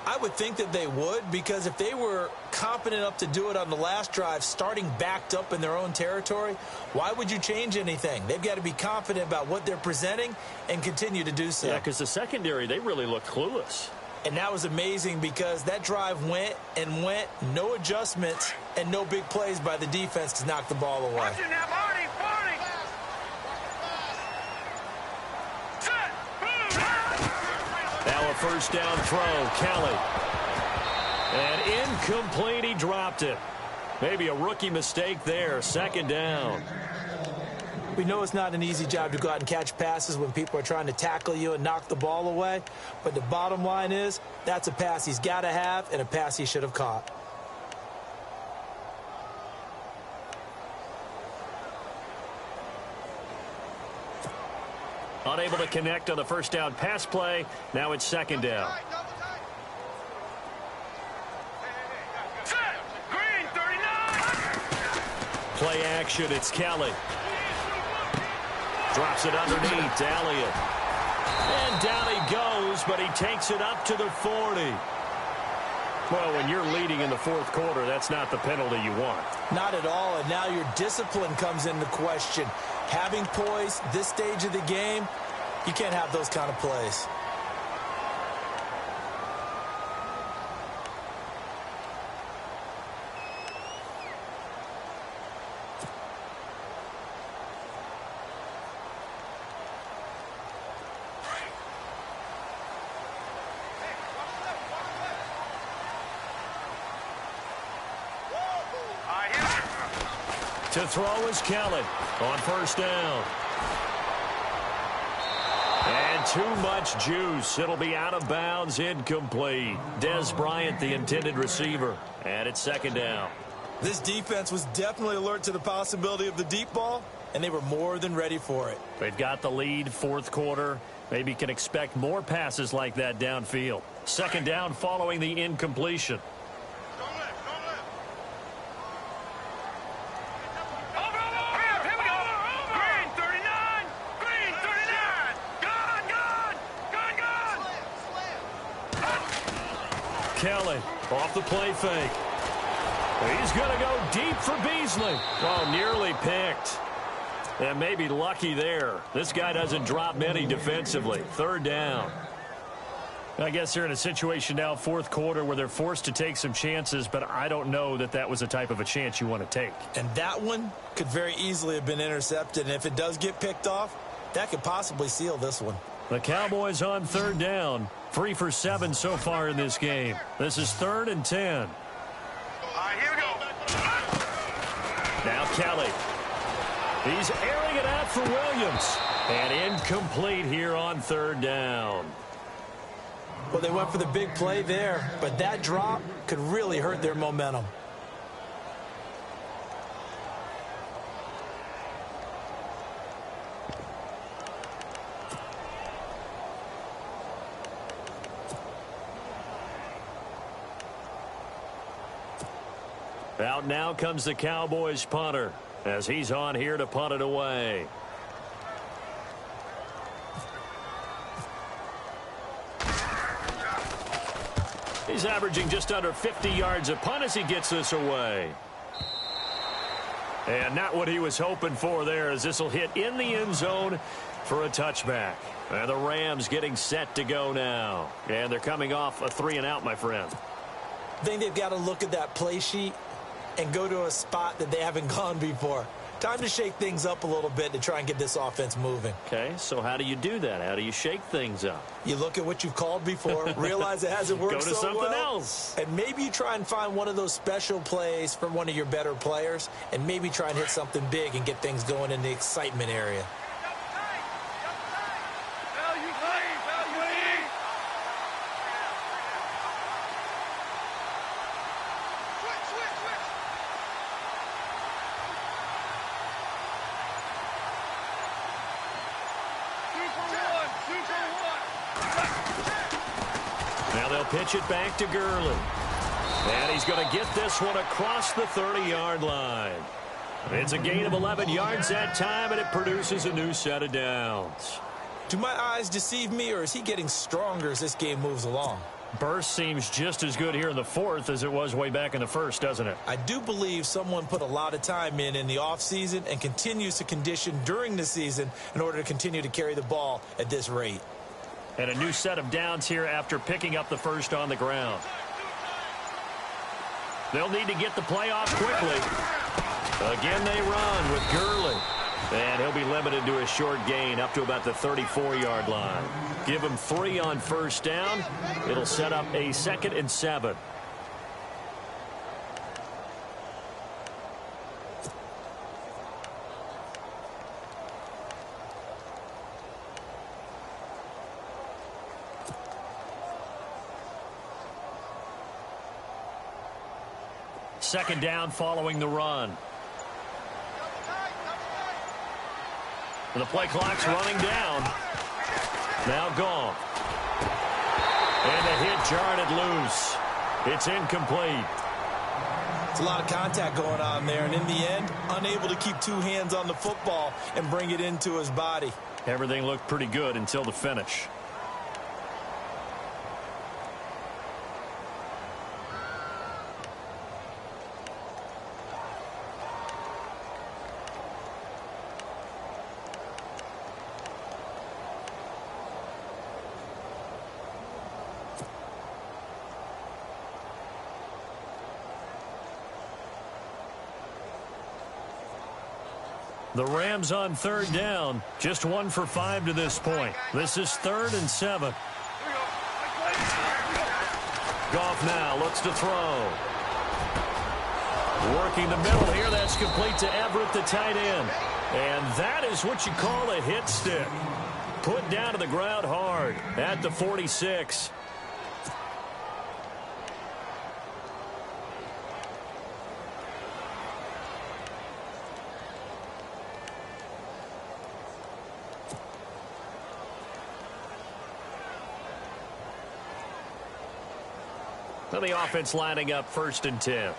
I would think that they would, because if they were confident enough to do it on the last drive, starting backed up in their own territory, why would you change anything? They've got to be confident about what they're presenting and continue to do so. Yeah, because the secondary, they really looked clueless. And that was amazing because that drive went and went, no adjustments, and no big plays by the defense to knock the ball away. Watching that, Barney! Now a first down throw, Kelly. And incomplete, he dropped it. Maybe a rookie mistake there, second down. We know it's not an easy job to go out and catch passes when people are trying to tackle you and knock the ball away. But the bottom line is, that's a pass he's got to have and a pass he should have caught. Unable to connect on the first down pass play. Now it's second down. Green, 39! Play action, it's Kelly. Drops it underneath, Elliott. And down he goes, but he takes it up to the 40. Well, when you're leading in the fourth quarter, that's not the penalty you want. Not at all, and now your discipline comes into question. Having poise this stage of the game, you can't have those kind of plays. To throw is Kelly on first down. And too much juice. It'll be out of bounds, incomplete. Dez Bryant, the intended receiver. And it's second down. This defense was definitely alert to the possibility of the deep ball, and they were more than ready for it. They've got the lead, fourth quarter. Maybe can expect more passes like that downfield. Second down following the incompletion. Kelly off the play fake. He's going to go deep for Beasley. Oh, nearly picked. And maybe lucky there. This guy doesn't drop many defensively. Third down. I guess they're in a situation now, fourth quarter, where they're forced to take some chances, but I don't know that that was the type of a chance you want to take. And that one could very easily have been intercepted. And if it does get picked off, that could possibly seal this one. The Cowboys on third down. 3 for 7 so far in this game. This is 3rd and 10. Here we go. Now Kelly. He's airing it out for Williams. And incomplete here on third down. Well, they went for the big play there, but that drop could really hurt their momentum. Out now comes the Cowboys punter as he's on here to punt it away. He's averaging just under 50 yards a punt as he gets this away. And not what he was hoping for there, as this will hit in the end zone for a touchback. And the Rams getting set to go now. And they're coming off a 3-and-out, my friend. I think they've got to look at that play sheet and go to a spot that they haven't gone before. Time to shake things up a little bit to try and get this offense moving. Okay, so how do you do that? How do you shake things up? You look at what you've called before, realize it hasn't worked so well. Go to something else. And maybe you try and find one of those special plays from one of your better players, and maybe try and hit something big and get things going in the excitement area. Now they'll pitch it back to Gurley. And he's going to get this one across the 30-yard line. It's a gain of 11 yards that time, and it produces a new set of downs. Do my eyes deceive me, or is he getting stronger as this game moves along? Burst seems just as good here in the fourth as it was way back in the first, doesn't it? I do believe someone put a lot of time in the offseason and continues to condition during the season in order to continue to carry the ball at this rate. And a new set of downs here after picking up the first on the ground. They'll need to get the play off quickly. Again, they run with Gurley. And he'll be limited to a short gain up to about the 34-yard line. Give him 3 on first down. It'll set up a 2nd and 7. Second down following the run. The play clock's running down. Now gone. And the hit jarred it loose. It's incomplete. It's a lot of contact going on there, and in the end, unable to keep 2 hands on the football and bring it into his body. Everything looked pretty good until the finish. The Rams on third down. Just 1 for 5 to this point. This is 3rd and 7. Goff now looks to throw. Working the middle here. That's complete to Everett, the tight end. And that is what you call a hit stick. Put down to the ground hard at the 46. The offense lining up 1st and 10.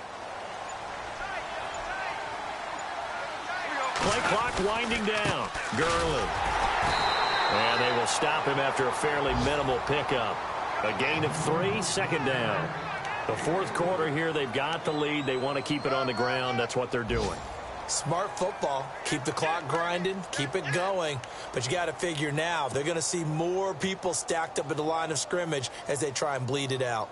Play clock winding down. Gurley. And they will stop him after a fairly minimal pickup. A gain of 3, 2nd down. The fourth quarter here, they've got the lead. They want to keep it on the ground. That's what they're doing. Smart football. Keep the clock grinding. Keep it going. But you got to figure now, they're going to see more people stacked up at the line of scrimmage as they try and bleed it out.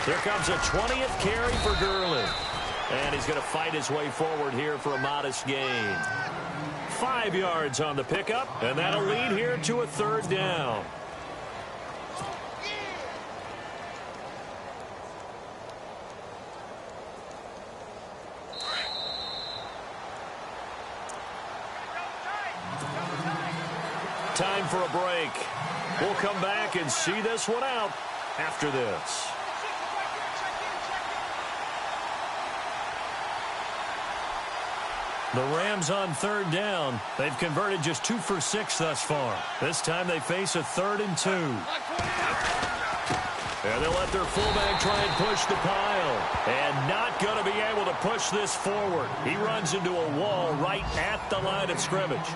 Here comes a 20th carry for Gurley. And he's going to fight his way forward here for a modest gain. 5 yards on the pickup, and that'll lead here to a 3rd down. Time for a break. We'll come back and see this one out after this. The Rams on third down. They've converted just 2 for 6 thus far. This time they face a 3rd and 2. And they'll let their fullback try and push the pile. And not going to be able to push this forward. He runs into a wall right at the line of scrimmage.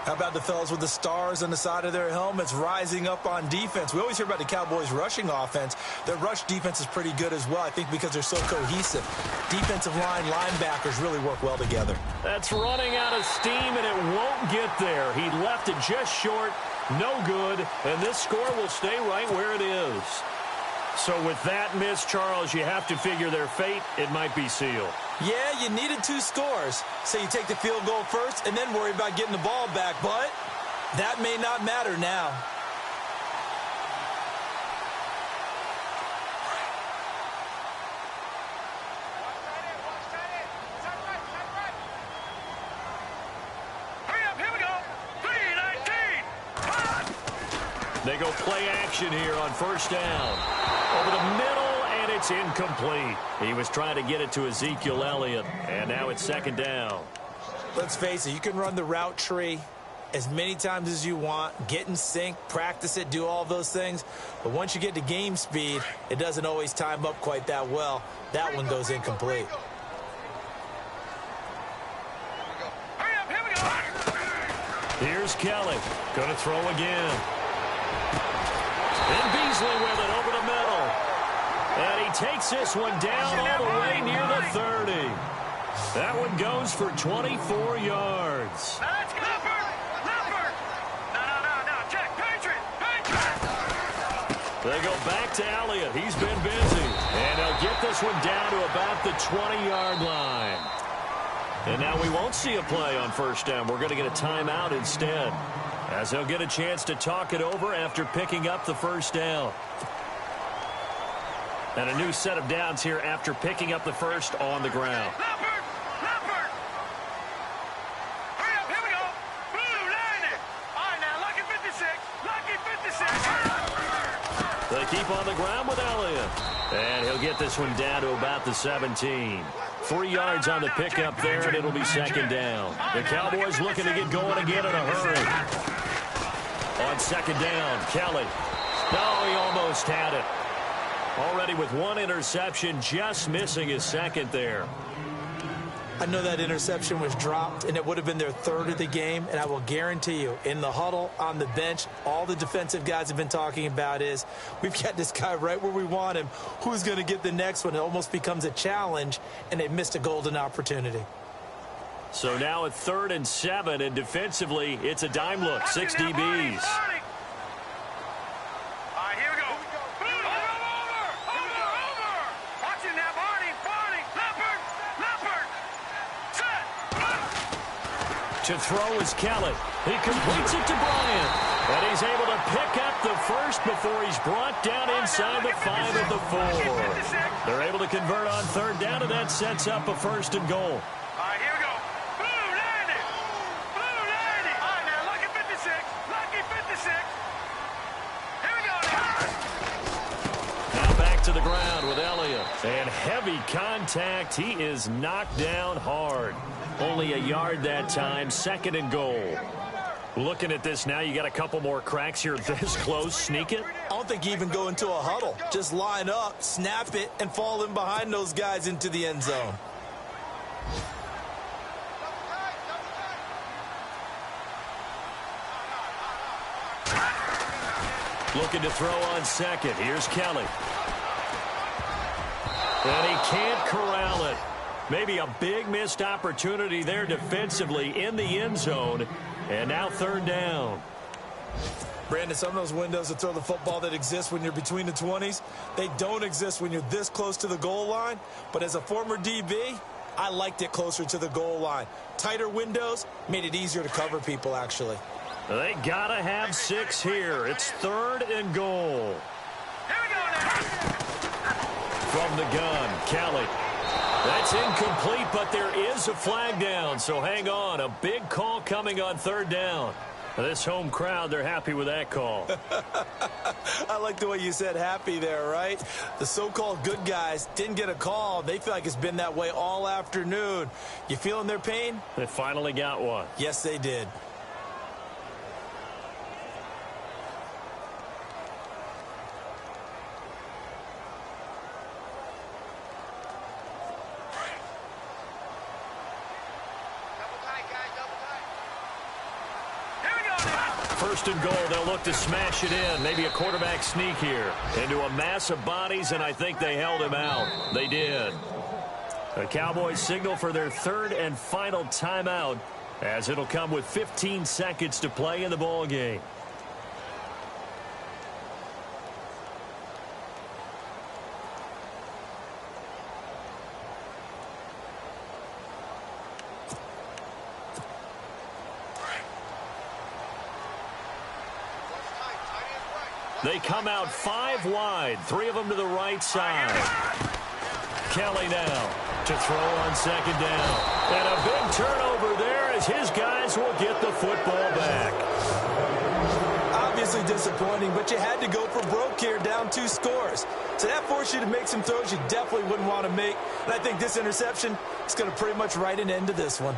How about the fellas with the stars on the side of their helmets rising up on defense? We always hear about the Cowboys' rushing offense. Their rush defense is pretty good as well, I think, because they're so cohesive. Defensive line, linebackers really work well together. That's running out of steam, and it won't get there. He left it just short, no good, and this score will stay right where it is. So with that miss, Charles, you have to figure their fate. It might be sealed. Yeah, you needed 2 scores. So you take the field goal first and then worry about getting the ball back. But that may not matter now. They go play action here on first down. Over the middle, and it's incomplete. He was trying to get it to Ezekiel Elliott, and now it's 2nd down. Let's face it, you can run the route tree as many times as you want, get in sync, practice it, do all those things. But once you get to game speed, it doesn't always time up quite that well. That one goes incomplete. Hurry up, Here's Kelly. Going to throw again. And Beasley with it over the middle. And he takes this one down all the way near the 30. That one goes for 24 yards. They go back to Elliott. He's been busy. And they'll get this one down to about the 20-yard line. And now we won't see a play on first down. We're going to get a timeout instead, as they'll get a chance to talk it over after picking up the first down. And a new set of downs here after picking up the first on the ground. They keep on the ground with Elliott. And he'll get this one down to about the 17. 3 yards on the pickup there, and it'll be second down. The Cowboys looking to get going again in a hurry. On second down, Kelly. No, he almost had it. Already with one interception, just missing his second there. I know that interception was dropped, and it would have been their third of the game, and I will guarantee you, in the huddle, on the bench, all the defensive guys have been talking about is, we've got this guy right where we want him. Who's going to get the next one? It almost becomes a challenge, and they missed a golden opportunity. So now at 3rd and 7, and defensively, it's a dime look, 6 DBs. To throw is Kelly. He completes it to Bryant. And he's able to pick up the first before he's brought down inside the 5 at the 4. They're able to convert on 3rd down, and that sets up a 1st and goal. All right, here we go. Blue landed. Blue landed. All right, now, lucky 56. Lucky 56. Here we go now. Now back to the ground with Elliott. And heavy contact. He is knocked down hard. Only a yard that time, 2nd and goal. Looking at this now, you got a couple more cracks here this close. Sneak it? I don't think you even go into a huddle. Just line up, snap it, and fall in behind those guys into the end zone. Looking to throw on 2nd. Here's Kelly. And he can't corral it. Maybe a big missed opportunity there defensively in the end zone. And now 3rd down. Brandon, some of those windows to throw the football that exist when you're between the 20s, they don't exist when you're this close to the goal line. But as a former DB, I liked it closer to the goal line. Tighter windows made it easier to cover people, actually. They got to have 6 here. It's 3rd and goal. Here we go now. From the gun, Kelly. That's incomplete, but there is a flag down, so hang on. A big call coming on 3rd down. This home crowd, they're happy with that call. I like the way you said happy there, right? The so-called good guys didn't get a call. They feel like it's been that way all afternoon. You feeling their pain? They finally got one. Yes, they did. First and goal, they'll look to smash it in. Maybe a quarterback sneak here. Into a mass of bodies, and I think they held him out. They did. The Cowboys signal for their 3rd and final timeout, as it'll come with 15 seconds to play in the ball game. They come out 5 wide, 3 of them to the right side. Kelly now to throw on 2nd down. And a big turnover there as his guys will get the football back. Obviously disappointing, but you had to go for broke here, down 2 scores. So that forced you to make some throws you definitely wouldn't want to make. And I think this interception is going to pretty much write an end to this one.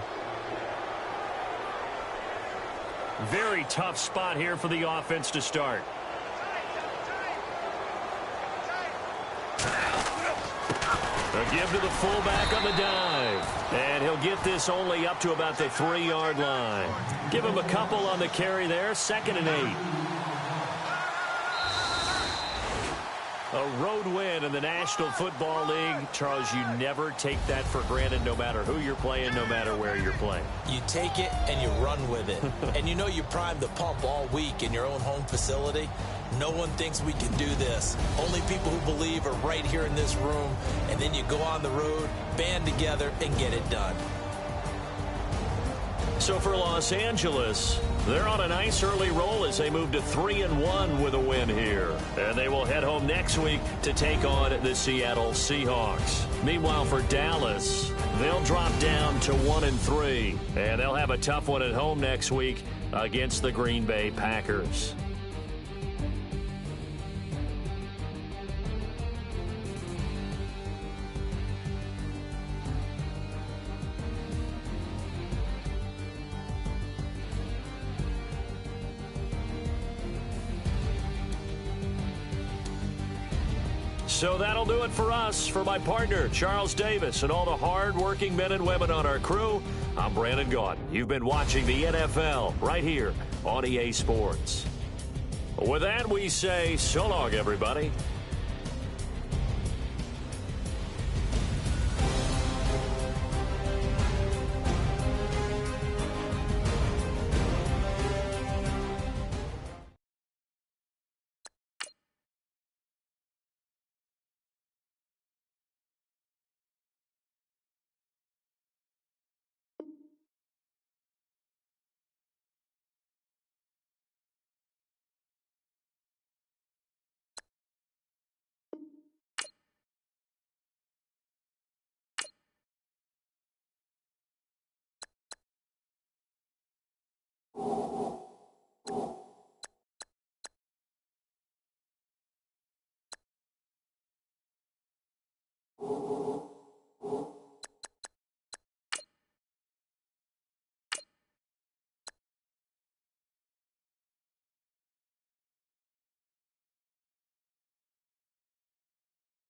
Very tough spot here for the offense to start. A give to the fullback on the dive. And he'll he'll get this only up to about the 3-yard line. Give him a couple on the carry there, 2nd and 8. A road win in the National Football League. Charles, you never take that for granted no matter who you're playing, no matter where you're playing. You take it and you run with it. And you know you primed the pump all week in your own home facility. No one thinks we can do this. Only people who believe are right here in this room. And then you go on the road, band together, and get it done. So for Los Angeles, they're on a nice early roll as they move to 3-1 with a win here. And they will head home next week to take on the Seattle Seahawks. Meanwhile, for Dallas, they'll drop down to 1-3. And they'll have a tough one at home next week against the Green Bay Packers. So that'll do it for us. For my partner, Charles Davis, and all the hard-working men and women on our crew, I'm Brandon Gaudin. You've been watching the NFL right here on EA Sports. With that, we say so long, everybody.